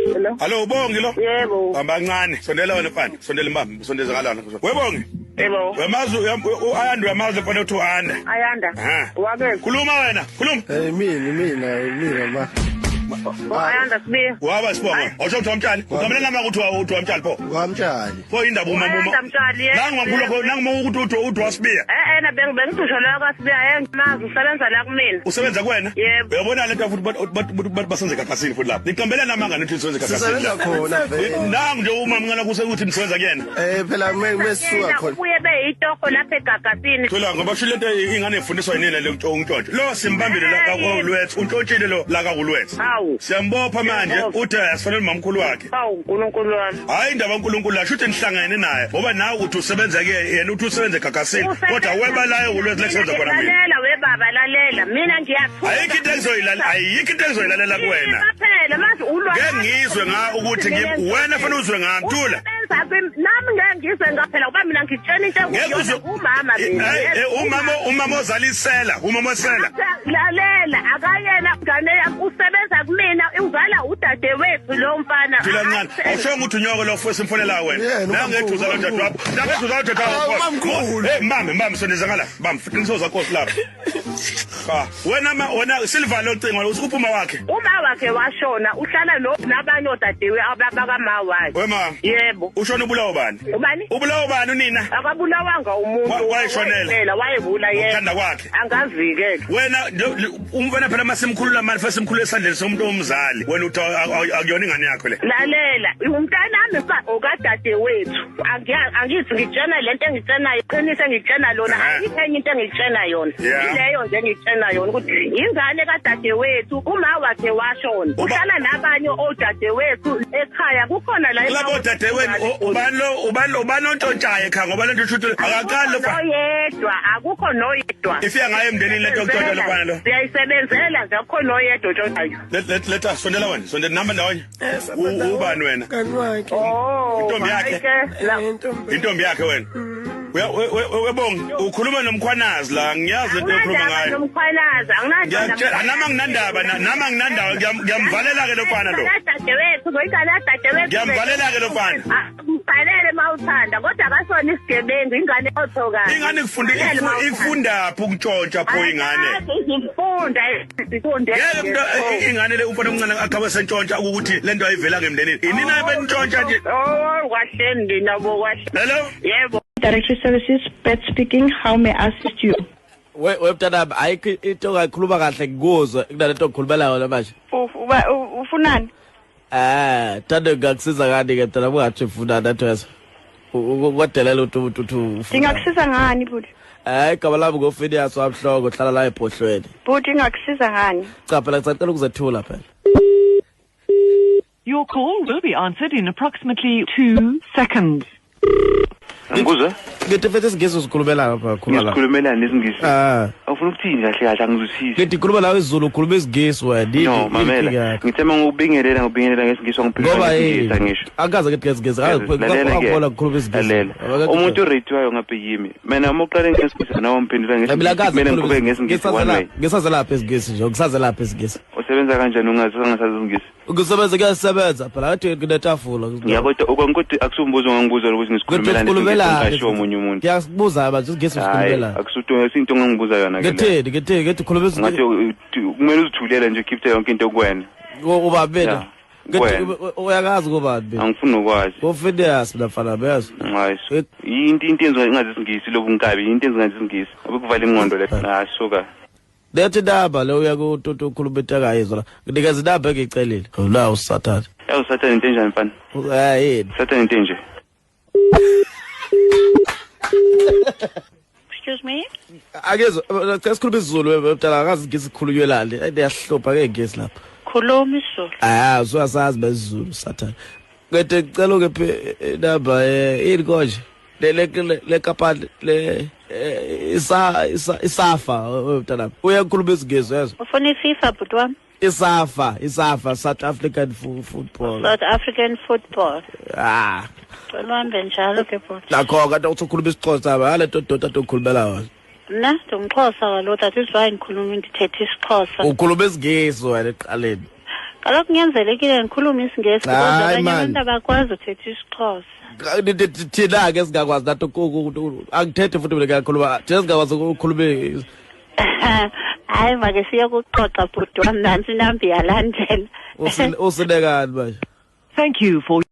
Hello. Hallo Bongi lo. Yebo. Hamba kancane. Sondela wena mfana. Sondela mbamba. Sondeza kalana. Webongi. Yebo. Wemazi uAyanda uyamazi mfana uthi uAyanda. Ayanda. Wake. Khuluma wena. Khuluma. Mina ma. Ayanda sibe. Waba sibonga. Awusho ukuthi wamtshali. Ugamela nama ukuthi wamtshali pho. Wamtshali. Pho indaba uma. Ayanda mtshali. Nangikhuluma khona nangimuka ukuthi wasibiya. Na bengithisho la kwaSibiya engimazi usebenza la kumina. Usebenza kuwena? Yebo. Uyabona lento futhi basenze kakasini futhi lapha. Niqambela namanga nithi nisebenza kakasini. Sisebenza khona vele. Nangu nje uma ngicela ukuthi nisebenza kuyena. Phela mesuka khona. Kuye beyitoko lapha egagasini. Thola ngoba sho lento ingane ifundiswa yinina le untshontsho. Lo simbambile la kaKulwethu, untshontsile lo la kaKulwethu. Hawu. Siyambopha manje uthi asifanele mamkhulu wakhe. Hawu uNkulunkulu wami. Hayi indaba uNkulunkulu la shuthi nihlangene naye ngoba nawe uthi usebenza ke yena uthi usebenza egagasini kodwa weba la uLwethu lesenza khona mina. Lalela webaba lalela mina ngiyathuka. Ayikho into engizoyilalela kuwena. Phela manje ulwazi. Ngengizwe nga ukuthi wena fanele uzwe ngamthula. Nami ngeke ngizwe ngaphela ngoba mina ngitshela into engiyona umama mina. Umama ozalisela, umama osela. Lalela akayena ngane yami usebenza kumina uzala udadewethu lo mfana. Phela ncane. Awusho ukuthi unyoko lo futhi simfonela wena. Nangethu uzala udadewabo. Nangethu uzala udadewabo. Mamkhulu. Hey mama sondeza ngala. Bam futhi nisoza Nkosi lapha. Ha, wena Silva lo cingo usuphuma wakhe. Uma wakhe washona uhlala nabanye odadewe abakama wakhe. Wema. Yebo. Ushona ubulawa bani? Ubani? Ubulawa bani unina? Akabulawanga umuntu. Wayeshonela. Wayebula yena. Uthanda kwakhe. Angavikele. Wena umfana phela masimkhulula manje futhi simkhulule esandleni somuntu omzali. Wena uthi akuyona ingane yakho le. Lalela, umntanami okadadewethu. Angithi ngitshena lento engitshena iqinise ngitshena lona ayikho enye into engitshena yona. Ileyo nje ngitshena yona ukuthi ingane kadadewethu uma wakhe washona. Uhlala nabanye odadewethu ekhaya kukhona la labo dadewenu ubani ontshontshayo ekhaya ngoba lento shuthi akaqali lo fa. Oyedwa akukho noyedwa. Ifika ngaye emndenini lento ontshontsha lo fana lo. Siyayisebenzela nje akukho noyedwa ontshontshayo. Letha sondela wena sondela namba ndawonye. Ubani wena? Kani wakhe. Intombi yakhe. Intombi yakhe wena. Webongi ukhuluma nomkhwanazi la ngiyazi lento okhuluma ngayo. Nomkhwanazi anginandaba. Anama nginandaba ngiyamvalela ke lo fana lo. Dadewethu ngoyikala dadewethu. Ngiyamvalela ke lo fana. Mbhalele mawuthanda kodwa akasona isigebengu ingane othokayo. Ingane ifunda phi ukuntshontsha pho ingane. Ifunda. Yeke ingane le umfana omncane akabe sentshontsha ukuthi lento ayivela ngemndenini. Inina bentshontsha nje. Oh kwahleni ndinabo kwahle. Hello? Yebo. Directory Services, Pat speaking. How may I assist you? Webtanami ayikho into ngayikhuluma kahle ngikuzwe kunalento okukhulumela yona manje. Ufunani? Thanda ngakusiza ngani ke mntana ungathi ufuna nathwesa. Ukwadelela uthi Ngingakusiza ngani buti? Igama lami ngoFinias wamhloko uhlala la eBhohlweni. Buti ngingakusiza ngani? Cha phela ngicela ukuzethula phela. Your call will be answered in approximately 2 seconds. Ngikuzwa? Ngithi mfethu sigezo sikhulumela lapha khuluma la. Sikhulumela nesingisi. Awufuna ukuthini kahle kahle angizwisisi. Ngithi khuluma la isiZulu ukhuluma isiGesi wena. No, mamela. Ngithema ngubingelela ngesingisi ngiphiwa ngesingisi ngisho. Akaze ngithi ngesingisi. Akubona ukukhuluma isiGesi. Umuntu orate-wayo ngapha yimi. Mina uma uqala ngesingisi nawe umphendula ngesingisi. Mina ngikhuluma ngesingisi one way. Ngisazelapha isiGesi nje, ngisazelapha isiGesi. Usebenza kanjani ungasazi isingisi? Ukusebenza kuyasebenza phela athi kunetafula. Ngiyabona ukuthi akusumbuzo ngangibuza ukuthi ngisikhulumela ngasho omunye umuntu. Ngiyasibuza manje isigesi sikhulumela. Akusuthi isinto ongangibuza yona ke. Ngithi khuluma isigesi. Ngathi kumele uzithulele nje ukhiphe yonke into kuwena. Uba bena. Ngithi uyakazi kubani? Angifuni ukwazi. Ufinias mfana beyazi. Hayi. Into enziwa ingazi isingisi lobunkabi, into enziwa ingazi isingisi. Abekuvala ingqondo le. Suka. Lethi ndaba le uya kuTutu ukhuluma itaka yizwa. Nginikeza indaba engicelile. La usathana. Usathana into enjani mfana? Yini? Usathana into enje. Excuse me? Akezo, sikhuluma isiZulu webtala akazi ngisikhulunyelane. Ayahlupha ke ngesi lapha. Khuluma isiZulu. Uyasazi besiZulu sathana. Ngeke ngicela ke indaba yini konje? Le kapani le isafa webtala. Uyakhuluma isiGesi yazo. Ufuna iFIFA but wami? Isafa South African football. South African football. Lwambe njalo ke bhuti. Lakho kade ukhuluma isiXhosa bale dododa tokhulumela wona. Na ngixhosa kalo that is why ngikhuluma ngithethe isiXhosa. Ukhuluma isiNgisi wena eqaleni. kaloku kunyanzelekile ngikhulume isingesi kodwa abanye abantu abakwazi uthetha isiXhosa. Thina ke singakwazi nathi angithethe futhi mina ngiyakhuluma thina singakwazi ukukhuluma. Hayi make siyokuxoxa bhuti wami nansi inambi yalandela. Usinekani manje? Thank you for